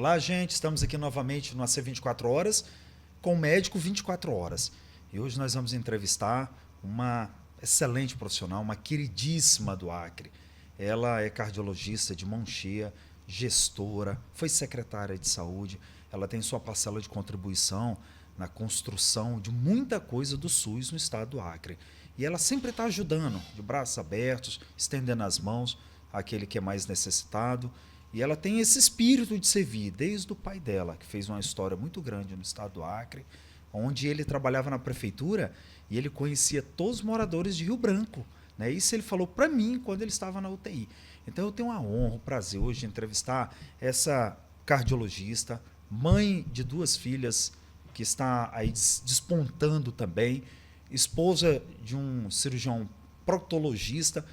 Olá, gente, estamos aqui novamente no AC 24 Horas, com o Médico 24 Horas. E hoje nós vamos entrevistar uma excelente profissional, uma queridíssima do Acre. Ela é cardiologista de mão cheia, gestora, foi secretária de saúde. Ela tem sua parcela de contribuição na construção de muita coisa do SUS no estado do Acre. E ela sempre está ajudando, de braços abertos, estendendo as mãos àquele que é mais necessitado. E ela tem esse espírito de servir, desde o pai dela, que fez uma história muito grande no estado do Acre, onde ele trabalhava na prefeitura e ele conhecia todos os moradores de Rio Branco. Né? Isso ele falou para mim quando ele estava na UTI. Então eu tenho a honra, o prazer hoje de entrevistar essa cardiologista, mãe de 2 filhas, que está aí despontando também, esposa de um cirurgião proctologista,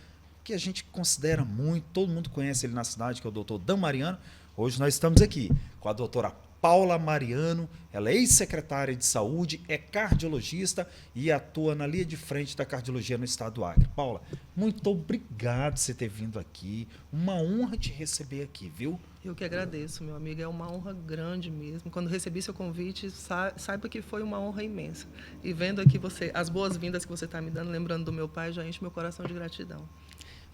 que a gente considera muito, todo mundo conhece ele na cidade, que é o doutor Dan Mariano. Hoje nós estamos aqui com a doutora Paula Mariano, ela é ex-secretária de saúde, é cardiologista e atua na linha de frente da cardiologia no estado do Acre. Paula, muito obrigado por você ter vindo aqui, uma honra te receber aqui, viu? Eu que agradeço, meu amigo, é uma honra grande mesmo. Quando recebi seu convite, saiba que foi uma honra imensa. E vendo aqui as boas-vindas que você está me dando, lembrando do meu pai, já enche meu coração de gratidão.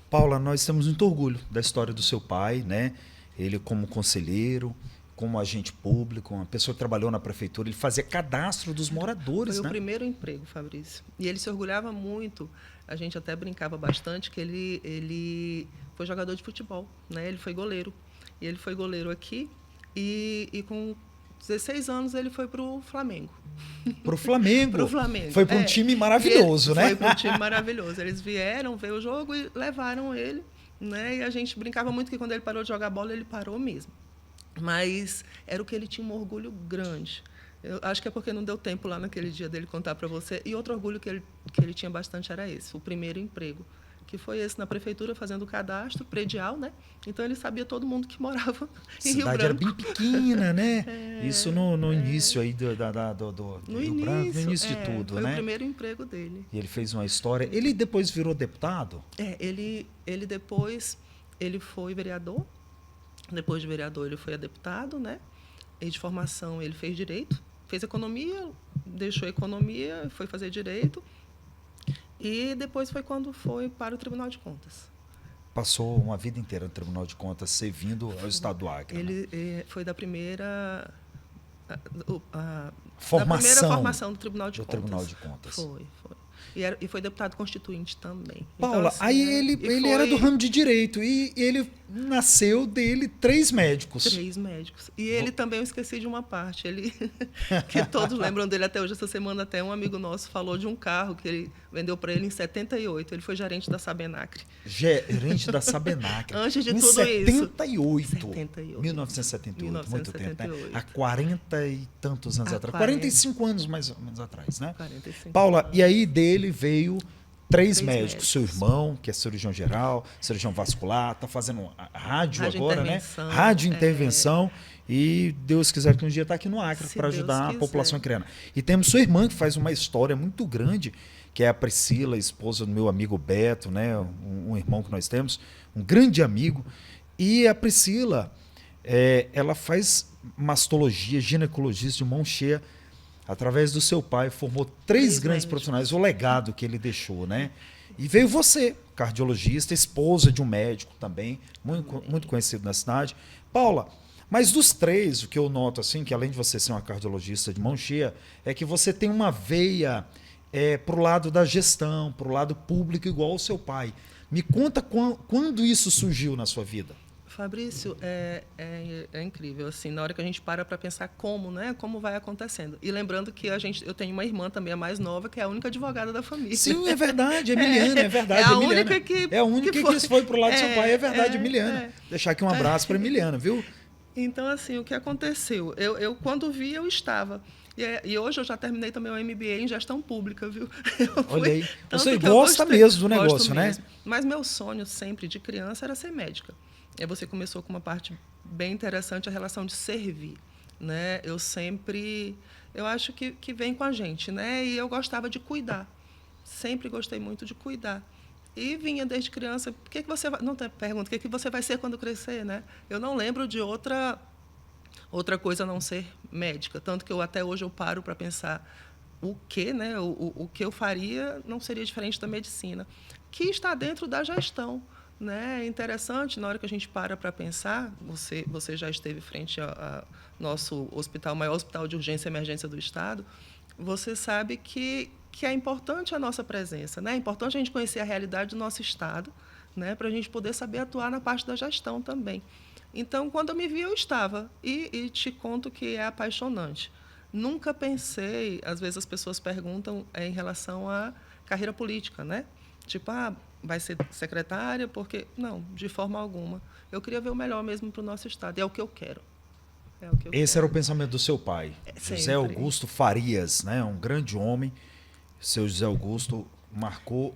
Paula, nós temos muito orgulho da história do seu pai, né? Ele como conselheiro, como agente público, uma pessoa que trabalhou na prefeitura, ele fazia cadastro dos moradores, Foi né? o primeiro emprego, Fabrício. E ele se orgulhava muito, a gente até brincava bastante, que ele foi jogador de futebol, né? Ele foi goleiro. E ele foi goleiro aqui e com 16 anos ele foi para o Flamengo. Para o Flamengo? Para o Flamengo. Foi para um time maravilhoso, né? Foi para um time maravilhoso. Eles vieram ver o jogo e levaram ele, né? E a gente brincava muito que quando ele parou de jogar bola, ele parou mesmo. Mas era o que ele tinha um orgulho grande. Eu acho que é porque não deu tempo lá naquele dia dele contar para você. E outro orgulho que ele tinha bastante era esse, o primeiro emprego, que foi esse na prefeitura, fazendo o cadastro predial, né? Então ele sabia todo mundo que morava em Rio Branco. A cidade era bem pequena, né? Isso no início aí do Rio Branco, no início de tudo, foi né? Foi o primeiro emprego dele. E ele fez uma história. Ele depois virou deputado? Ele depois ele foi vereador. Depois de vereador ele foi a deputado, né? E de formação ele fez direito, fez economia, deixou economia, foi fazer direito. E depois foi quando foi para o Tribunal de Contas. Passou uma vida inteira no Tribunal de Contas, servindo ao estado do Acre. Ele foi da primeira formação do Tribunal de Contas. Tribunal de Contas. Foi. E foi deputado constituinte também. Paula, então, assim, aí ele era do ramo de direito e ele nasceu dele 3 médicos. 3 médicos. E ele também, eu esqueci de uma parte, ele que todos lembram dele até hoje. Essa semana até um amigo nosso falou de um carro que ele vendeu para ele em 78. Ele foi gerente da Sabenacre. Gerente da Sabenacre. Antes de em tudo 78. 78. 1978. Muito tempo, né? Há 40 e tantos anos atrás. 40. 45 anos mais ou menos atrás, né? 45 Paula, anos. e aí dele veio 3 médicos. médicos. Seu irmão, que é cirurgião geral, cirurgião vascular, está fazendo rádio agora, né? intervenção, Rádio intervenção. E Deus quiser que um dia está aqui no Acre Se para Deus ajudar a quiser. população acreana. E temos sua irmã, que faz uma história muito grande, que é a Priscila, esposa do meu amigo Beto, né? Um irmão que nós temos, um grande amigo. E a Priscila, ela faz mastologia, ginecologista de mão cheia. Através do seu pai, formou 3 grandes profissionais, o legado que ele deixou, né? E veio você, cardiologista, esposa de um médico também, muito conhecido na cidade. Paula, mas dos 3, o que eu noto, assim, que além de você ser uma cardiologista de mão cheia, é que você tem uma veia para o lado da gestão, para o lado público, igual o seu pai. Me conta quando isso surgiu na sua vida. Fabrício, é incrível, assim, na hora que a gente para pensar como vai acontecendo. E lembrando que eu tenho uma irmã também, a mais nova, que é a única advogada da família. Sim, é verdade, Emiliana, é verdade. É a Emiliana. única que... É a única que foi pro lado do seu pai, é verdade, Emiliana. Deixar aqui um abraço para Emiliana, viu? Então, assim, o que aconteceu? Eu quando vi, eu estava. E hoje eu já terminei também o MBA em gestão pública, viu? Olha aí. Você gosta mesmo do negócio, né? Mas meu sonho sempre de criança era ser médica. E aí você começou com uma parte bem interessante, a relação de servir, né? Eu acho que vem com a gente, né? E eu gostava de cuidar. Sempre gostei muito de cuidar. E vinha desde criança, o que você vai, não te pergunto, o que você vai ser quando crescer, né? Eu não lembro de outra Outra coisa a não ser médica. Tanto que até hoje eu paro para pensar o que, né, o que eu faria não seria diferente da medicina, que está dentro da gestão. Né? É interessante, na hora que a gente para pensar, você já esteve frente a nosso hospital, o maior hospital de urgência e emergência do Estado, você sabe que é importante a nossa presença. Né? É importante a gente conhecer a realidade do nosso Estado, né? Para a gente poder saber atuar na parte da gestão também. Então, quando eu me vi, eu estava. E te conto que é apaixonante. Nunca pensei, às vezes as pessoas perguntam em relação à carreira política, né? Tipo, vai ser secretária, porque... Não, de forma alguma. Eu queria ver o melhor mesmo para o nosso Estado. E é o que eu quero. Esse era o pensamento do seu pai, José Augusto Farias, né? Um grande homem. Seu José Augusto marcou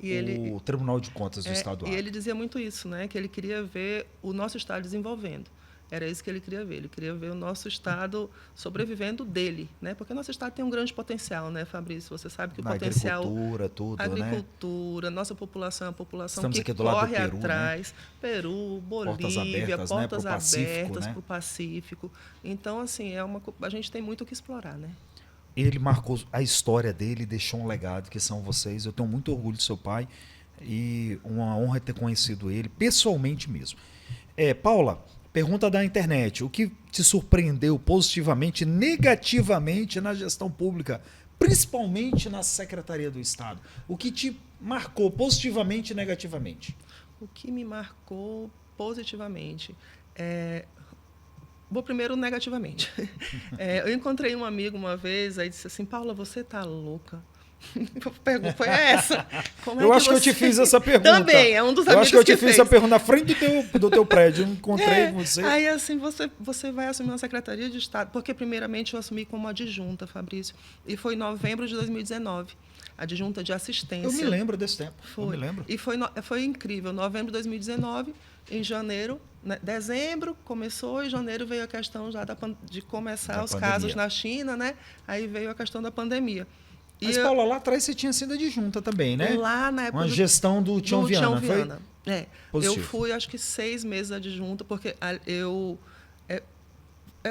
o Tribunal de Contas do Estado do Acre. E ele dizia muito isso, né? Que ele queria ver o nosso Estado desenvolvendo. Era isso que ele queria ver. Ele queria ver o nosso Estado sobrevivendo dele, né? Porque o nosso Estado tem um grande potencial, né, Fabrício? Você sabe que o potencial... Agricultura, tudo, agricultura, né? Nossa população é uma população Estamos que aqui do lado corre do Peru, atrás. Né? Portas Bolívia, portas abertas né? para o Pacífico. Então, assim, a gente tem muito o que explorar, né? Ele marcou a história dele, deixou um legado, que são vocês. Eu tenho muito orgulho do seu pai e uma honra ter conhecido ele pessoalmente mesmo. Paula, pergunta da internet. O que te surpreendeu positivamente, negativamente na gestão pública, principalmente na Secretaria do Estado? O que te marcou positivamente e negativamente? O que me marcou positivamente? Vou primeiro negativamente. Eu encontrei um amigo uma vez, aí disse assim, Paula, você tá louca? A pergunta foi essa. Eu acho que eu te fiz essa pergunta. Também, é um dos amigos que Eu acho que eu te fiz essa pergunta na frente do teu prédio. Eu encontrei você. Aí, assim, você vai assumir uma Secretaria de Estado, porque, primeiramente, eu assumi como adjunta, Fabrício, e foi em novembro de 2019, adjunta de assistência. Eu me lembro desse tempo. Foi. Eu me lembro. E foi incrível. Novembro de 2019, em janeiro, né, dezembro começou, em janeiro veio a questão já de começar os casos na China, né? Aí veio a questão da pandemia. Mas, Paula, lá atrás você tinha sido adjunta também, né? Lá na época. Uma gestão do Tião Viana, foi? Eu fui, acho que 6 meses adjunta, porque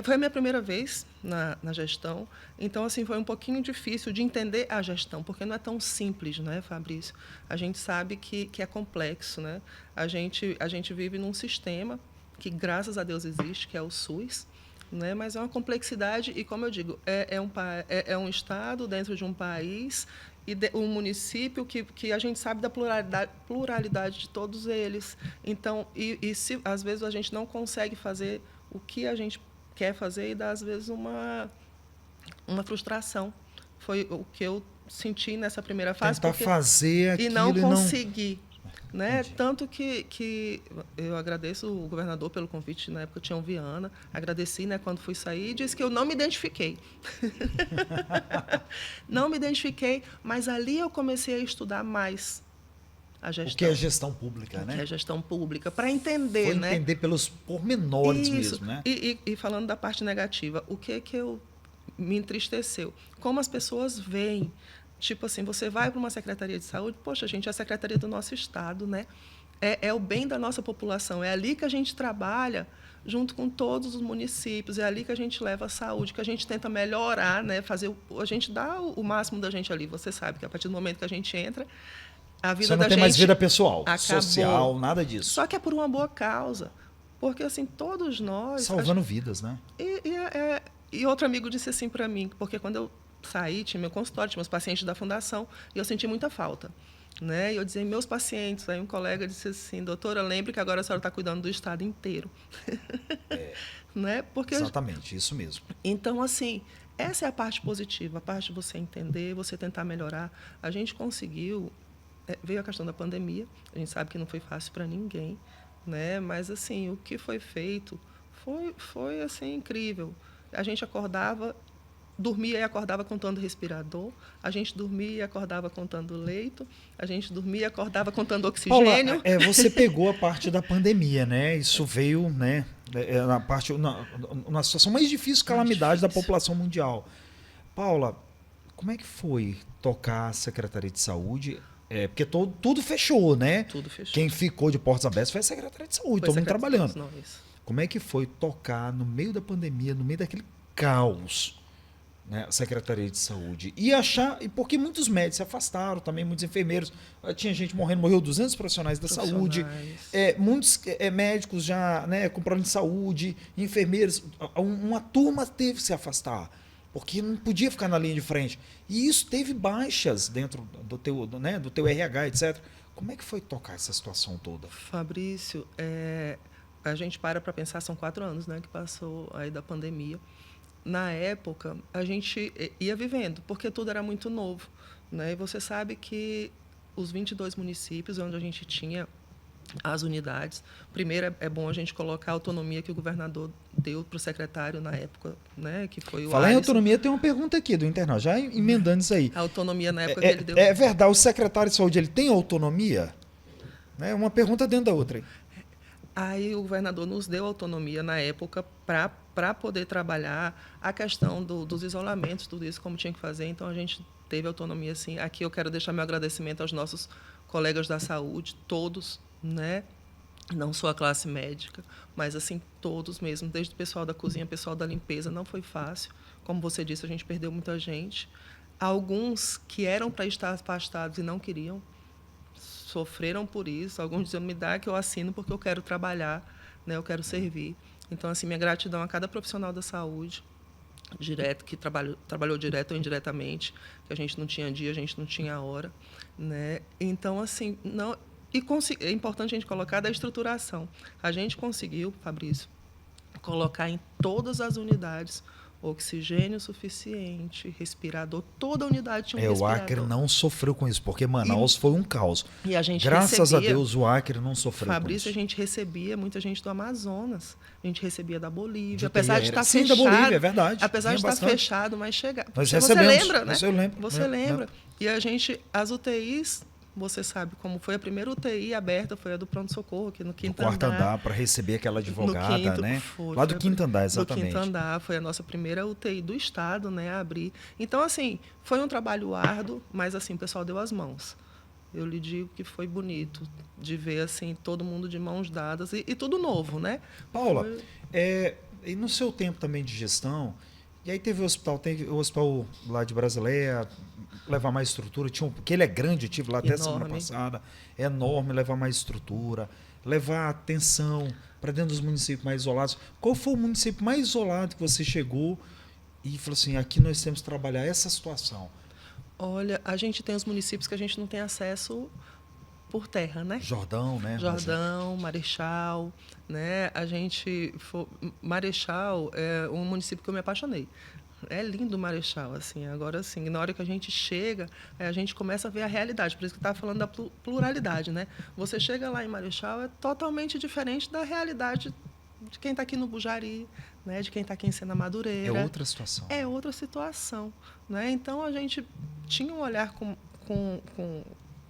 foi a minha primeira vez na gestão. Então, assim, foi um pouquinho difícil de entender a gestão, porque não é tão simples, né, Fabrício? A gente sabe que é complexo, né? A gente vive num sistema que, graças a Deus, existe, que é o SUS, né? Mas é uma complexidade e, como eu digo, é um estado dentro de um país e um município que a gente sabe da pluralidade de todos eles. Então, se às vezes a gente não consegue fazer o que a gente quer fazer e dá, às vezes, uma frustração. Foi o que eu senti nessa primeira fase. Tentar fazer aquilo e não consegui. Né? Entendi. Tanto que eu agradeço o governador pelo convite, na época Tião Viana, agradeci, né, quando fui sair, e disse que eu não me identifiquei. Não me identifiquei, mas ali eu comecei a estudar mais a gestão. O que é gestão pública, né? O que é gestão pública, para entender, Foi entender pelos pormenores mesmo, né? E falando da parte negativa, o que me entristeceu? Como as pessoas veem. Tipo assim, você vai para uma Secretaria de Saúde, poxa, gente, é a Secretaria do nosso Estado, né? É o bem da nossa população, é ali que a gente trabalha junto com todos os municípios, é ali que a gente leva a saúde, que a gente tenta melhorar, né? A gente dá o máximo da gente ali. Você sabe que a partir do momento que a gente entra, a vida da gente... Você não tem mais vida pessoal, acabou. Social, nada disso. Só que é por uma boa causa. Porque, assim, todos nós... Salvando vidas, né? E outro amigo disse assim para mim, porque quando eu saí, tinha meu consultório, tinha meus pacientes da fundação, e eu senti muita falta. Né? E eu dizia, meus pacientes, aí um colega disse assim, doutora, lembre que agora a senhora está cuidando do Estado inteiro. Né? Porque exatamente, isso mesmo. Então, assim, essa é a parte positiva, a parte de você entender, você tentar melhorar. A gente conseguiu, veio a questão da pandemia, a gente sabe que não foi fácil para ninguém, né? Mas, assim, o que foi feito foi assim, incrível. A gente dormia e acordava contando respirador, a gente dormia e acordava contando leito, a gente dormia e acordava contando oxigênio. Paula, você pegou a parte da pandemia, né? Isso veio, né, na situação mais difícil, calamidade da população mundial. Paula, como é que foi tocar a Secretaria de Saúde? Porque tudo fechou, né? Tudo fechou. Quem ficou de portas abertas foi a Secretaria de Saúde, todo mundo trabalhando. como é que foi tocar no meio da pandemia, no meio daquele caos, né, a Secretaria de Saúde? E porque muitos médicos se afastaram, também muitos enfermeiros, tinha gente morrendo, morreu 200 profissionais da saúde, muitos médicos já, né, com problema de saúde, enfermeiros, uma turma teve que se afastar, porque não podia ficar na linha de frente. E isso teve baixas dentro do teu RH, etc. Como é que foi tocar essa situação toda? Fabrício, a gente para pensar, são 4 anos, né, que passou aí da pandemia. Na época, a gente ia vivendo, porque tudo era muito novo, né? E você sabe que os 22 municípios onde a gente tinha as unidades, primeiro é bom a gente colocar a autonomia que o governador deu para o secretário na época, né? Que foi o Falar em autonomia, tem uma pergunta aqui do internauta, já emendando isso aí. A autonomia na época que ele deu. É verdade, o secretário de saúde ele tem autonomia? Né? Uma pergunta dentro da outra. Aí o governador nos deu autonomia na época para poder trabalhar a questão dos isolamentos, tudo isso como tinha que fazer. Então a gente teve autonomia, sim. Aqui eu quero deixar meu agradecimento aos nossos colegas da saúde, todos, né? Não só a classe médica, mas assim todos mesmo, desde o pessoal da cozinha, pessoal da limpeza. Não foi fácil, como você disse, a gente perdeu muita gente. Alguns que eram para estar afastados e não queriam, sofreram por isso. Alguns diziam, me dá que eu assino porque eu quero trabalhar, né? Eu quero servir. Então, assim, minha gratidão a cada profissional da saúde, direto, que trabalhou direto ou indiretamente, que a gente não tinha dia, a gente não tinha hora, né? Então, assim, não... é importante a gente colocar da estruturação. A gente conseguiu, Fabrício, colocar em todas as unidades oxigênio suficiente, respirador, toda a unidade tinha um respirador. O Acre não sofreu com isso, porque Manaus foi um caos. E a gente Graças a Deus o Acre não sofreu com isso. Fabrício, a gente recebia muita gente do Amazonas, a gente recebia da Bolívia, apesar de estar Sim, fechado. da Bolívia, é verdade. Apesar de estar fechado, mas chegava. Nós você lembra, né? Eu lembro. Você lembra. E a gente, as UTIs, você sabe como foi a primeira UTI aberta, foi a do pronto-socorro, aqui no quinto andar. No quarto andar, para receber aquela advogada, quinto, né? Foi, lá do quinto andar, exatamente. Do quinto andar, foi a nossa primeira UTI do estado, né, a abrir. Então, assim, foi um trabalho árduo, mas, assim, o pessoal deu as mãos. Eu lhe digo que foi bonito de ver, assim, todo mundo de mãos dadas e tudo novo, né? Paula, e no seu tempo também de gestão, e aí teve o hospital lá de Brasileia, levar mais estrutura, porque ele é grande, eu tive lá até semana passada, é enorme, levar mais estrutura, levar atenção para dentro dos municípios mais isolados. Qual foi o município mais isolado que você chegou e falou assim, aqui nós temos que trabalhar essa situação? Olha, a gente tem os municípios que a gente não tem acesso por terra, né? Jordão, né? Jordão, Marechal, né? Marechal é um município que eu me apaixonei. É lindo Marechal, assim. Agora, assim, na hora que a gente chega, a gente começa a ver a realidade. Por isso que eu estava falando da pluralidade, né? Você chega lá em Marechal, é totalmente diferente da realidade de quem está aqui no Bujari, né? De quem está aqui em Sena Madureira. É outra situação. É outra situação, né? Então, a gente tinha um olhar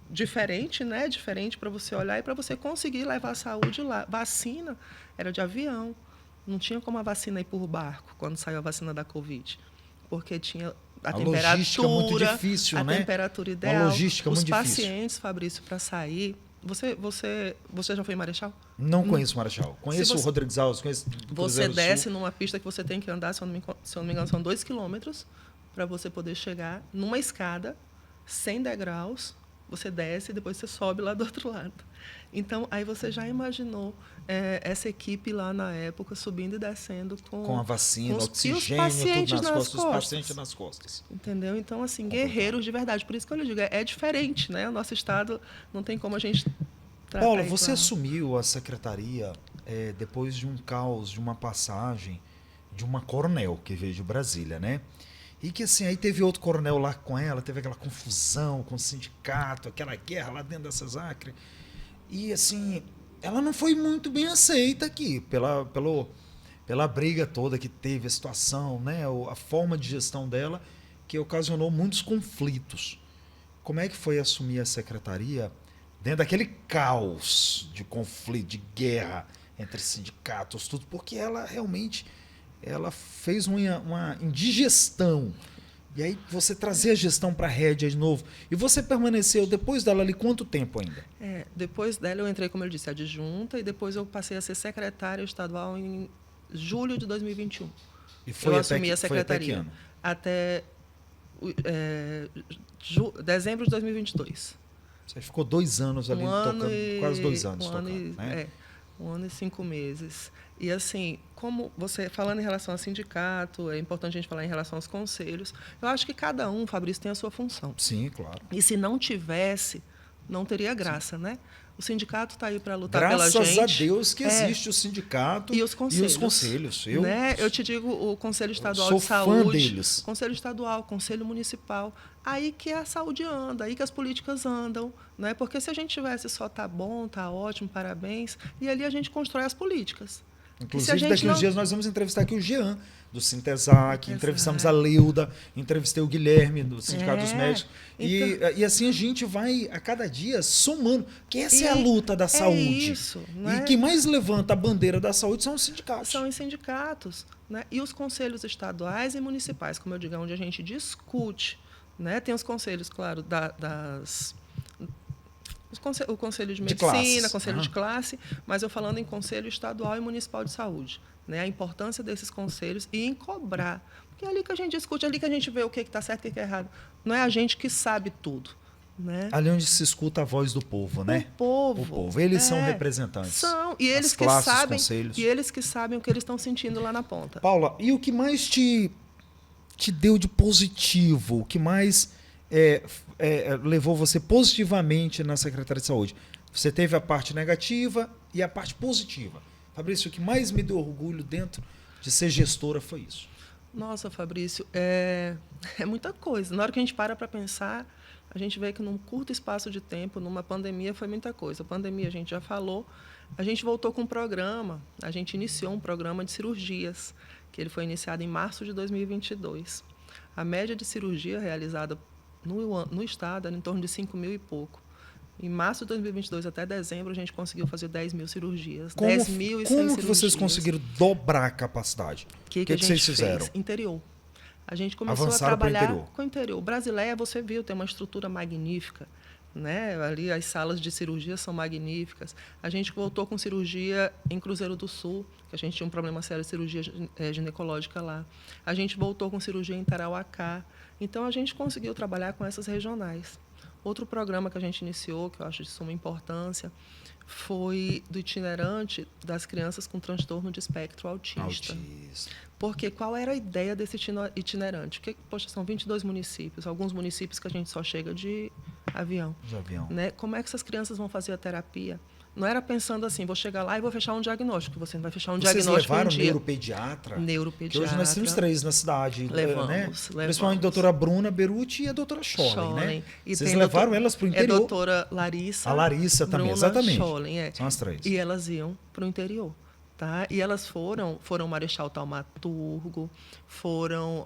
diferente, né? Diferente para você olhar e para você conseguir levar a saúde lá. Vacina era de avião. Não tinha como a vacina ir por barco quando saiu a vacina da Covid, porque tinha a temperatura, logística muito difícil, né? Temperatura ideal. Uma logística os muito difícil. Os pacientes, Fabrício, para sair. Você já foi em Marechal? Não conheço Marechal. Conheço o Rodrigues Alves, conheço você desce numa pista que você tem que andar, se eu não me engano, são 2 quilômetros para você poder chegar numa escada, 100 degraus. Você desce e depois você sobe lá do outro lado. Então, aí você já imaginou essa equipe lá na época subindo e descendo com a vacina, oxigênio, tudo nas costas. Os pacientes nas costas. Entendeu? Então, assim, guerreiros de verdade. Por isso que eu lhe digo, é diferente, né? O nosso estado não tem como a gente tratar. Paula, você assumiu a secretaria depois de um caos, de uma passagem de uma coronel que veio de Brasília, né? E que assim, aí teve outro coronel lá com ela, teve aquela confusão com o sindicato, aquela guerra lá dentro dessas Acre. E assim, ela não foi muito bem aceita aqui, pela briga toda que teve, a situação, né? A forma de gestão dela, que ocasionou muitos conflitos. Como é que foi assumir a secretaria dentro daquele caos de conflito, de guerra entre sindicatos, tudo? Porque ela realmente... ela fez uma indigestão E aí você trazer a gestão para a rédea de novo. E você permaneceu depois dela ali quanto tempo ainda? Depois dela eu entrei, como eu disse, adjunta, e depois eu passei a ser secretária estadual em julho de 2021. E foi eu até assumi a secretaria até dezembro de 2022. Você ficou 2 anos ali tocando, quase 2 anos tocando, né? 1 ano e 5 meses. E assim, como você, falando em relação ao sindicato, é importante a gente falar em relação aos conselhos. Eu acho que cada um, Fabrício, tem a sua função. Sim, claro. E se não tivesse, não teria graça, né? O sindicato está aí para lutar Graças pela gente. Graças a Deus que existe o sindicato e os conselhos. Eu te digo, o Conselho Estadual de Saúde, fã deles. Conselho Estadual, Conselho Municipal, aí que a saúde anda, aí que as políticas andam, né? Porque se a gente tivesse só tá bom, tá ótimo, parabéns, e ali a gente constrói as políticas. Inclusive, daqui uns dias nós vamos entrevistar aqui o Jean, do Sintesac, entrevistamos a Leuda, entrevistei o Guilherme, do Sindicato dos Médicos. Então, e assim a gente vai, a cada dia, somando. Porque essa é a luta da saúde. Isso, e quem mais levanta a bandeira da saúde são os sindicatos. São os sindicatos. Né? E os conselhos estaduais e municipais, como eu digo, onde a gente discute. Né? Tem os conselhos, claro, o Conselho de Medicina, Conselho de Classe, mas eu falando em Conselho Estadual e Municipal de Saúde. Né? A importância desses conselhos e em cobrar. Porque é ali que a gente discute, é ali que a gente vê o que está certo e o que é errado. Não é a gente que sabe tudo. Né? Ali onde se escuta a voz do povo, né? O povo. Eles são representantes. São. E eles que sabem. E eles que sabem o que eles estão sentindo lá na ponta. Paula, e o que mais te deu de positivo? O que mais levou você positivamente na Secretaria de Saúde? Você teve a parte negativa e a parte positiva. Fabrício, o que mais me deu orgulho dentro de ser gestora foi isso. Nossa, Fabrício, é muita coisa. Na hora que a gente para pensar, a gente vê que num curto espaço de tempo, numa pandemia, foi muita coisa. A pandemia, a gente já falou, a gente voltou com um programa, a gente iniciou um programa de cirurgias, que ele foi iniciado em março de 2022. A média de cirurgia realizada no estado era em torno de 5.000 e pouco. Em março de 2022 até dezembro, a gente conseguiu fazer 10 mil cirurgias. 10.100 cirurgias. Como que vocês conseguiram dobrar a capacidade? O que vocês fizeram? Interior. A gente começou a trabalhar com o interior. O Brasileia, você viu, tem uma estrutura magnífica. Né? Ali as salas de cirurgia são magníficas. A gente voltou com cirurgia em Cruzeiro do Sul, que a gente tinha um problema sério de cirurgia ginecológica lá. A gente voltou com cirurgia em Tarauacá. Então, a gente conseguiu trabalhar com essas regionais. Outro programa que a gente iniciou, que eu acho de suma importância, foi do itinerante das crianças com transtorno de espectro autista. Porque qual era a ideia desse itinerante? Poxa, são 22 municípios, alguns municípios que a gente só chega de avião. Né? Como é que essas crianças vão fazer a terapia? Não era pensando assim, vou chegar lá e vou fechar um diagnóstico. Você não vai fechar um diagnóstico Vocês levaram um dia. Neuropediatra? Neuropediatra. Que hoje nós temos 3 na cidade. Levamos. Principalmente a doutora Bruna Beruti e a doutora Schollen, né? E vocês levaram elas para o interior? É a doutora Larissa. A Larissa também, Bruna, exatamente. Schollen, São as 3. E elas iam para o interior. Tá? E elas foram Marechal Taumaturgo,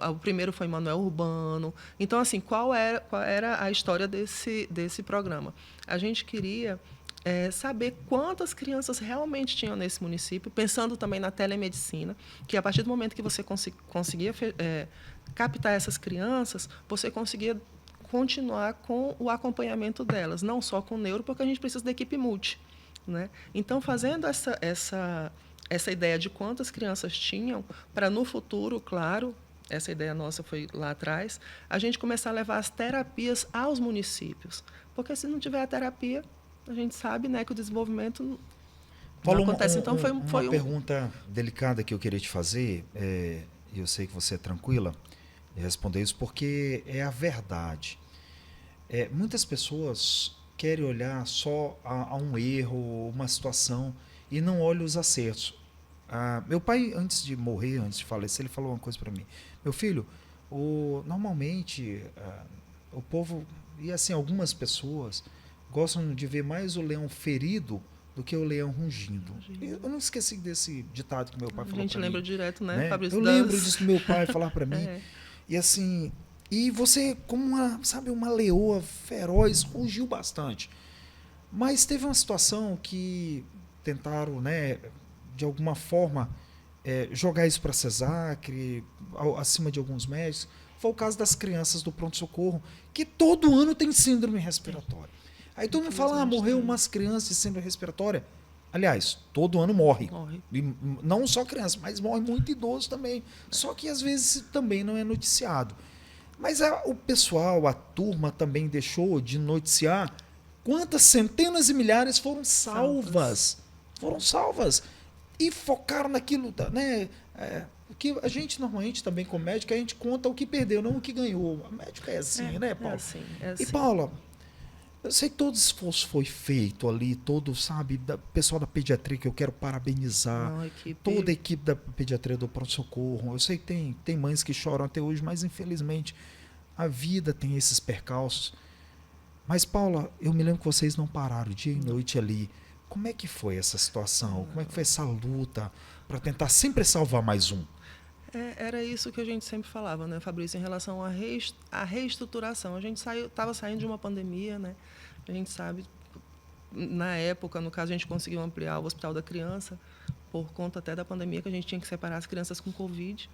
o primeiro foi Manuel Urbano. Então, assim, qual era a história desse programa? A gente queria saber quantas crianças realmente tinham nesse município, pensando também na telemedicina, que a partir do momento que você conseguia captar essas crianças, você conseguia continuar com o acompanhamento delas, não só com o neuro, porque a gente precisa da equipe multi. Né? Então, fazendo essa ideia de quantas crianças tinham, para no futuro, claro, essa ideia nossa foi lá atrás, a gente começar a levar as terapias aos municípios. Porque se não tiver a terapia, a gente sabe, né, que o desenvolvimento não acontece. Então, foi uma pergunta delicada que eu queria te fazer, e eu sei que você é tranquila em responder isso, porque é a verdade. Muitas pessoas querem olhar só a um erro, uma situação, e não olha os acertos. Meu pai, antes de morrer, antes de falecer, ele falou uma coisa para mim. Meu filho, normalmente o povo, e assim, algumas pessoas gostam de ver mais o leão ferido do que o leão rungindo. Eu não esqueci desse ditado que meu pai falou para mim. A gente lembra direto, né, Fabrício? Eu lembro disso do meu pai falar para mim. E assim, e você, como uma leoa feroz, rugiu bastante. Mas teve uma situação que tentaram, né, de alguma forma, jogar isso para a CESAC, acima de alguns médicos. foi o caso das crianças do pronto-socorro, que todo ano tem síndrome respiratória. Aí todo mundo fala, morreu umas crianças de síndrome respiratória. Aliás, todo ano morre. E não só criança, mas morre muito idoso também. Só que às vezes também não é noticiado. Mas o pessoal, a turma também deixou de noticiar quantas centenas e milhares foram salvas. Foram salvas. E focaram naquilo, né? O que a gente normalmente também com médico, a gente conta o que perdeu, não o que ganhou. A médica é assim, né, Paula? É assim. E, Paula, eu sei que todo esforço foi feito ali, todo, sabe, pessoal da pediatria que eu quero parabenizar, toda a equipe da pediatria do pronto-socorro. Eu sei que tem mães que choram até hoje, mas infelizmente a vida tem esses percalços. Mas, Paula, eu me lembro que vocês não pararam dia e noite ali. Como é que foi essa situação? Como é que foi essa luta para tentar sempre salvar mais um? Era isso que a gente sempre falava, né, Fabrício, em relação à reestruturação. A gente estava saindo de uma pandemia, né? A gente sabe, na época, no caso, a gente conseguiu ampliar o Hospital da Criança, por conta até da pandemia, que a gente tinha que separar as crianças com Covid.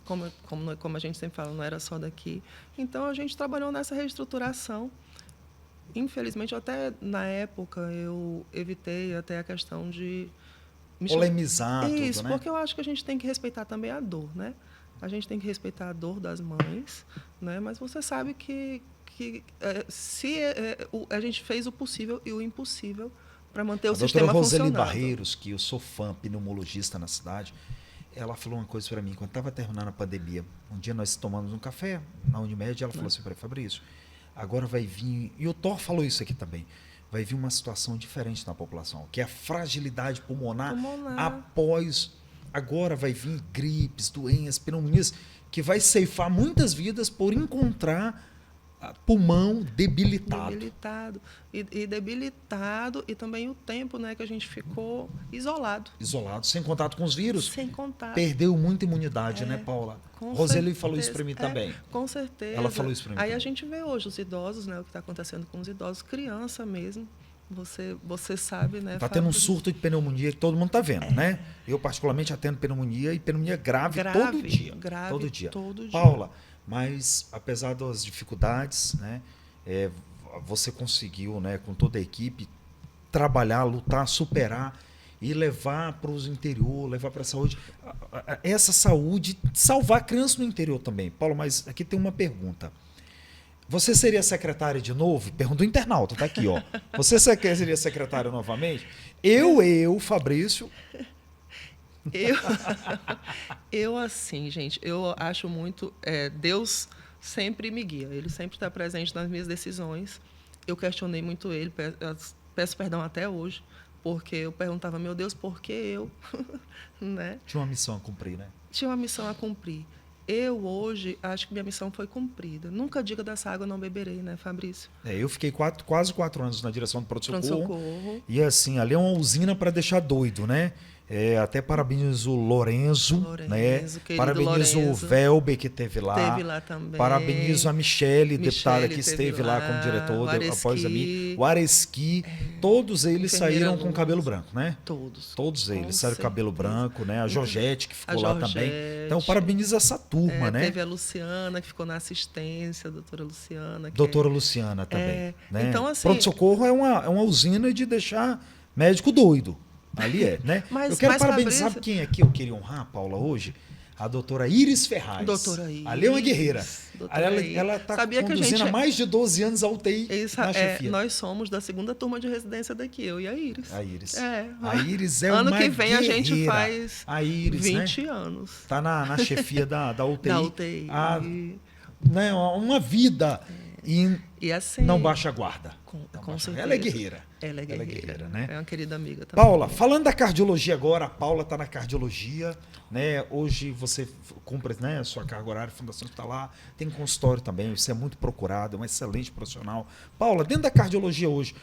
Como a gente sempre fala, não era só daqui. Então, a gente trabalhou nessa reestruturação. Infelizmente, até na época, eu evitei até a questão de polemizar isso, tudo, né? Porque eu acho que a gente tem que respeitar também a dor, né? A gente tem que respeitar a dor das mães, né? Mas você sabe que a gente fez o possível e o impossível para manter o sistema funcionando. A doutora Roseli Barreiros, que eu sou fã, pneumologista na cidade, ela falou uma coisa para mim, quando estava terminando a pandemia, um dia nós tomamos um café na Unimed, ela falou assim para mim, Fabrício, agora vai vir, e o Thor falou isso aqui também, vai vir uma situação diferente na população, que é a fragilidade pulmonar. Após, agora vai vir gripes, doenças, pneumonias, que vai ceifar muitas vidas por encontrar pulmão debilitado. E debilitado, e também o tempo, né, que a gente ficou isolado. Isolado, sem contato com os vírus. Sem contato. Perdeu muita imunidade, né, Paula? Roseli falou isso para mim também. Com certeza. Ela falou isso para mim Aí também. A gente vê hoje os idosos, né, o que está acontecendo com os idosos, criança mesmo. Você sabe, né? Está tendo um surto de pneumonia que todo mundo está vendo, né? Eu, particularmente, atendo pneumonia e pneumonia grave todo dia. Todo dia. Paula, mas apesar das dificuldades, né, você conseguiu, né, com toda a equipe, trabalhar, lutar, superar e levar para os interior, levar para a saúde. Essa saúde, salvar a criança no interior também. Paulo, mas aqui tem uma pergunta. Você seria secretária de novo? Pergunta do internauta, tá aqui, ó. Você seria secretária novamente? Fabrício. Eu assim, gente, eu acho muito... Deus sempre me guia, ele sempre está presente nas minhas decisões. Eu questionei muito ele, peço perdão até hoje, porque eu perguntava, meu Deus, por que eu? Né? Tinha uma missão a cumprir, né? Tinha uma missão a cumprir. Eu, hoje, acho que minha missão foi cumprida. Nunca diga dessa água não beberei, né, Fabrício? Eu fiquei quase 4 anos na direção do pronto-socorro. E, assim, ali é uma usina para deixar doido, né? Até parabenizo o Lorenzo, né? Parabenizo o Velber, que esteve lá. Teve lá também. Parabenizo a Michele, deputada, que esteve lá como diretor após a mim. O Aresqui. Todos eles saíram com cabelo branco, né? Todos eles saíram com cabelo branco, né? A Georgette, que ficou lá também. Então, parabenizo essa turma, né? Teve a Luciana, que ficou na assistência, a doutora Luciana. Doutora Luciana também. Né? Então, assim, pronto-socorro é uma usina de deixar médico doido. Ali né? Eu quero parabenizar, sabe quem aqui eu queria honrar, Paula, hoje? A doutora Iris Ferraz. Doutora Iris. Ali é uma guerreira. Ela está conduzindo há mais de 12 anos a UTI na chefia. Nós somos da 2ª turma de residência daqui, eu e a Iris. A Iris. A Iris é ano uma que vem guerreira. A gente faz a Iris, 20 anos. Está na chefia da UTI. Da UTI. Né, uma vida. E assim, não baixa a guarda. Com certeza. Ela é guerreira. Ela é guerreira, né? É uma querida amiga também. Paula, falando da cardiologia agora, a Paula está na cardiologia, né? Hoje você cumpre, né, a sua carga horária, a fundação está lá, tem consultório também, você é muito procurado, é um excelente profissional. Paula, dentro da cardiologia hoje,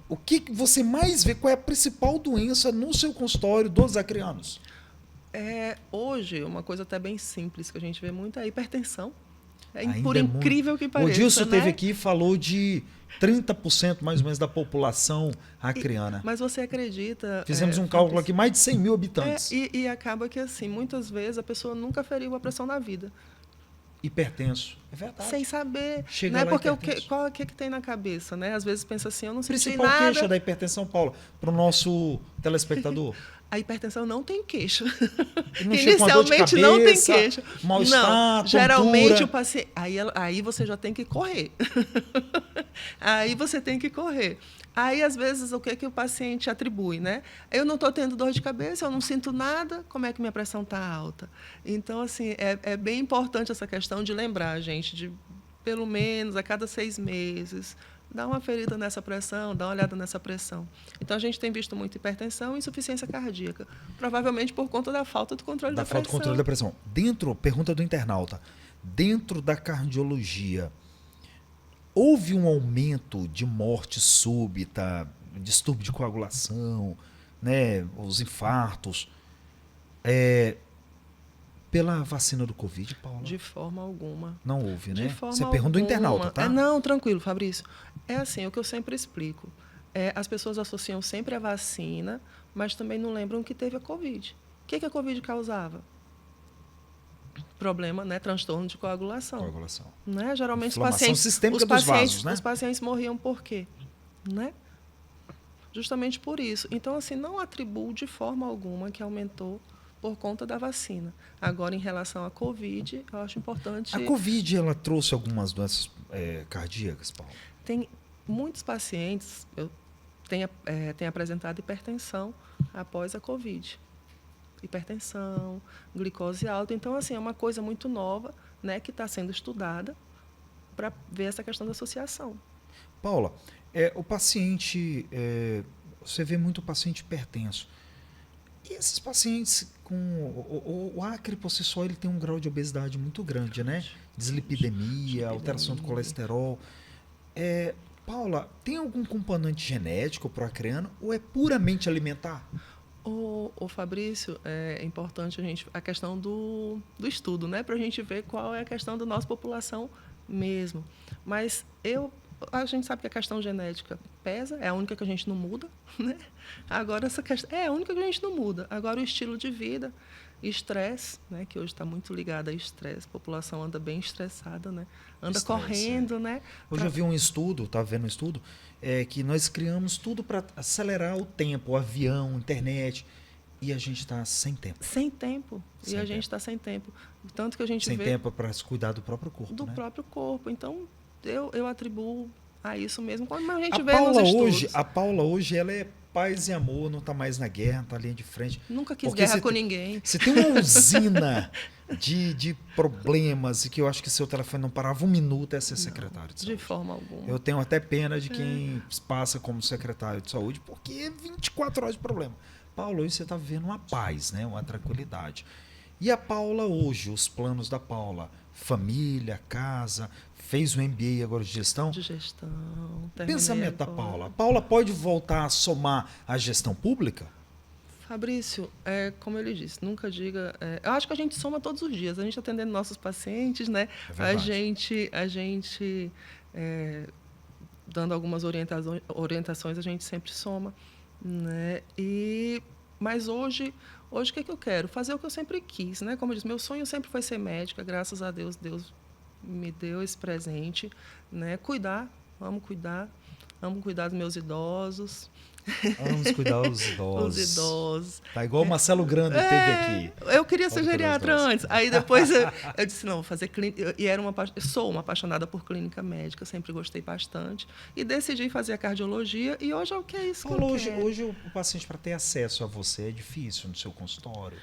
o que você mais vê, qual é a principal doença no seu consultório dos acrianos? Hoje, uma coisa até bem simples que a gente vê muito é a hipertensão. Por incrível que pareça. O Dilson esteve aqui e falou de 30% mais ou menos da população acriana. Mas você acredita... Fizemos um cálculo aqui, mais de 100 mil habitantes. E acaba que, assim, muitas vezes a pessoa nunca feriu a pressão na vida. hipertenso. É verdade. Sem saber. Chega Né? lá Porque hipertenso. qual é que tem na cabeça, né? Às vezes pensa assim, eu não senti Principal nada. queixa da hipertensão, Paula, para o nosso telespectador. A hipertensão não tem queixa. E não chega com uma dor de Inicialmente não tem cabeça, queixa. mal-estar, Geralmente tontura. o paciente. Aí você já tem que correr. Aí você tem que correr. Aí, às vezes, o que, que o paciente atribui, né? Eu não estou tendo dor de cabeça, eu não sinto nada, como é que minha pressão está alta? Então, assim, é bem importante essa questão de lembrar, gente, de pelo menos a cada 6 meses, dá uma ferida nessa pressão, dá uma olhada nessa pressão. Então, a gente tem visto muito hipertensão e insuficiência cardíaca, provavelmente por conta da falta do controle da pressão. Da falta de controle da pressão. Pergunta do internauta, dentro da cardiologia, houve um aumento de morte súbita, distúrbio de coagulação, né, os infartos, pela vacina do Covid, Paula? De forma alguma. Não houve, né? De forma Você pergunta do internauta, tá? Não, tranquilo, Fabrício. É assim, o que eu sempre explico. As pessoas associam sempre a vacina, mas também não lembram que teve a Covid. O que a Covid causava? Problema, né? Transtorno de coagulação. Né? Geralmente inflamação sistêmica dos vasos, né? Os pacientes morriam por quê? Né? Justamente por isso. Então, assim, não atribuo de forma alguma que aumentou por conta da vacina. Agora, em relação à Covid, eu acho importante... A Covid, ela trouxe algumas doenças cardíacas, Paulo? Tem muitos pacientes, têm apresentado hipertensão após a Covid. Hipertensão, glicose alta. Então, assim, é uma coisa muito nova, né, que está sendo estudada para ver essa questão da associação. Paula, o paciente, você vê muito paciente hipertenso. E esses pacientes com o Acre por si só, ele tem um grau de obesidade muito grande, né? Dislipidemia, alteração do colesterol. Paula, tem algum componente genético para o acreano ou é puramente alimentar? O Fabrício, é importante a questão do estudo, né? Para a gente ver qual é a questão da nossa população mesmo. Mas a gente sabe que a questão genética pesa, é a única que a gente não muda, né? Agora, essa questão é a única que a gente não muda. Agora, o estilo de vida, estresse, né? Que hoje está muito ligado a estresse, a população anda bem estressada, né? Anda correndo, né? Hoje eu vi um estudo, estava vendo um estudo, que nós criamos tudo para acelerar o tempo, o avião, internet, e a gente está sem tempo. Sem tempo. E a gente está sem tempo. Tanto que a gente sem tempo para se cuidar do próprio corpo, do né? próprio corpo. Então, eu atribuo a isso mesmo. Quando a gente vê Paula nos estudos. A Paula hoje, ela é paz e amor, não está mais na guerra, está ali de frente. Nunca quis guerra com ninguém. Você tem uma usina de problemas e que eu acho que seu telefone não parava um minuto, é ser secretário de saúde. De forma alguma. Eu tenho até pena de quem passa como secretário de saúde, porque é 24 horas de problema. Paula, hoje você está vivendo uma paz, né? Uma tranquilidade. E a Paula hoje, os planos da Paula, família, casa, fez o MBA agora de gestão? De gestão. Pensamento da Paula. A Paula pode voltar a somar a gestão pública? Fabrício, como ele disse, nunca diga... eu acho que a gente soma todos os dias. A gente atendendo nossos pacientes, né? A gente dando algumas orientações, a gente sempre soma. Né? Mas hoje o que eu quero? Fazer o que eu sempre quis. Né? Como eu disse, meu sonho sempre foi ser médica. Graças a Deus, Deus me deu esse presente. Né? Amo cuidar dos meus idosos. Vamos cuidar dos idosos. Os idosos. Tá igual o Marcelo Grande teve aqui. Eu queria ser geriatra antes. Aí depois eu disse, não, vou fazer clínica. E sou uma apaixonada por clínica médica, sempre gostei bastante. E decidi fazer a cardiologia e hoje é o que é isso que eu quero. Hoje o paciente, para ter acesso a você, é difícil no seu consultório?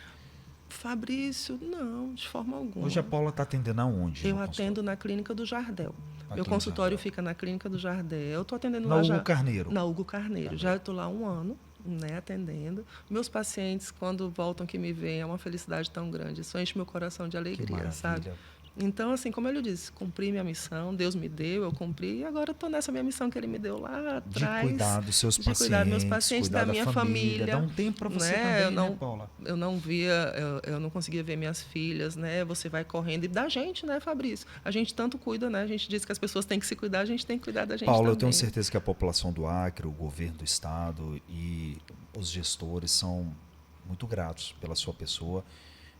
Fabrício, não, de forma alguma. Hoje a Paula está atendendo aonde? Eu atendo na Clínica do Jardel. Meu consultório fica na Clínica do Jardel. Eu estou atendendo lá já... Hugo Carneiro? Na Hugo Carneiro. Já estou lá há 1 ano, né, atendendo. Meus pacientes, quando voltam que me veem, é uma felicidade tão grande. Isso enche meu coração de alegria, sabe? Então, assim, como eu disse, cumpri minha missão, Deus me deu, eu cumpri, e agora estou nessa minha missão que Ele me deu lá atrás. De cuidar dos seus pacientes, cuidar dos meus pacientes, da minha família. Dá um tempo para você também, né, Paula? Eu não conseguia ver minhas filhas, né? Você vai correndo, e da gente, né, Fabrício? A gente tanto cuida, né? A gente diz que as pessoas têm que se cuidar, a gente tem que cuidar da gente Paula, também. eu tenho certeza que a população do Acre, o governo do estado e os gestores são muito gratos pela sua pessoa.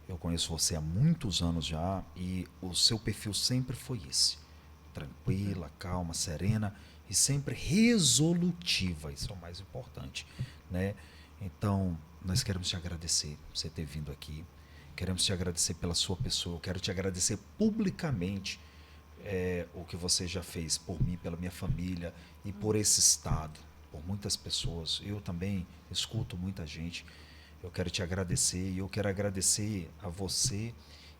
Eu conheço você há muitos anos já e o seu perfil sempre foi esse. Tranquila, calma, serena e sempre resolutiva. Isso é o mais importante, né? Então, nós queremos te agradecer por você ter vindo aqui. Queremos te agradecer pela sua pessoa. Eu quero te agradecer publicamente o que você já fez por mim, pela minha família e por esse estado, por muitas pessoas. Eu também escuto muita gente. Eu quero te agradecer e eu quero agradecer a você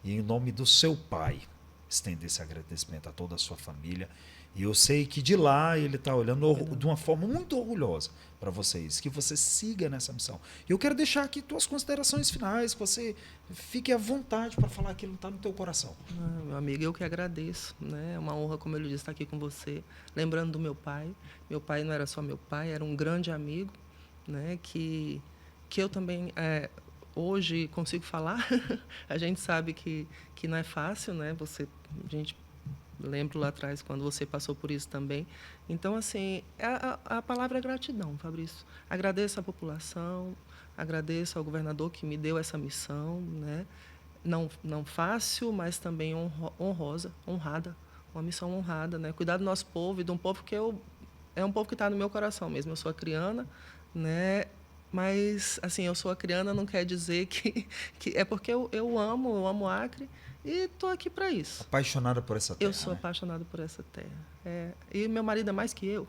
e em nome do seu pai estender esse agradecimento a toda a sua família. E eu sei que de lá ele está olhando de uma forma muito orgulhosa para vocês, que você siga nessa missão. E eu quero deixar aqui tuas considerações finais, que você fique à vontade para falar aquilo que está no teu coração. Meu amigo, eu que agradeço, né? É uma honra, como ele disse, estar aqui com você, lembrando do meu pai. Meu pai não era só meu pai, era um grande amigo, né? Que eu também hoje consigo falar. A gente sabe que não é fácil, né? A gente lembro lá atrás quando você passou por isso também. Então, assim, a palavra é gratidão, Fabrício. Agradeço à população, agradeço ao governador que me deu essa missão, né? Não fácil, mas também honrada, uma missão honrada, né? Cuidar do nosso povo e de um povo é um povo que está no meu coração mesmo. Eu sou acriana, né? Mas, assim, eu sou acriana não quer dizer que é porque eu amo Acre e estou aqui para isso. Apaixonada por essa terra. Eu sou apaixonada por essa terra. E meu marido é mais que eu.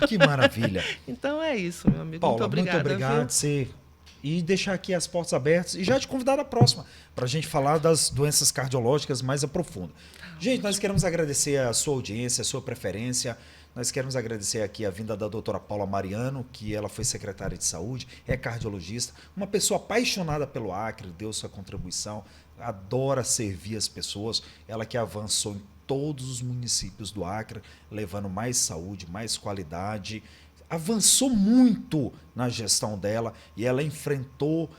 Que maravilha. Então é isso, meu amigo. Paula, muito obrigada. Muito obrigado. E deixar aqui as portas abertas e já te convidar à próxima, para a gente falar das doenças cardiológicas mais a profundo. Gente, nós queremos agradecer a sua audiência, a sua preferência. Nós queremos agradecer aqui a vinda da doutora Paula Mariano, que ela foi secretária de saúde, é cardiologista, uma pessoa apaixonada pelo Acre, deu sua contribuição, adora servir as pessoas, ela que avançou em todos os municípios do Acre, levando mais saúde, mais qualidade, avançou muito na gestão dela e ela enfrentou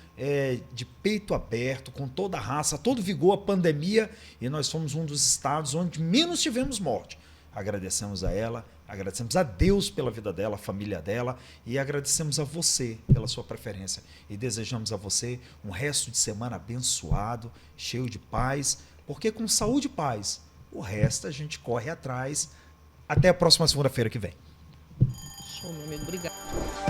de peito aberto, com toda a raça, todo vigor a pandemia e nós fomos um dos estados onde menos tivemos morte. Agradecemos a ela, agradecemos a Deus pela vida dela, a família dela e agradecemos a você pela sua preferência e desejamos a você um resto de semana abençoado, cheio de paz, porque com saúde e paz, o resto a gente corre atrás. Até a próxima segunda-feira que vem. Show, meu amigo. Obrigado.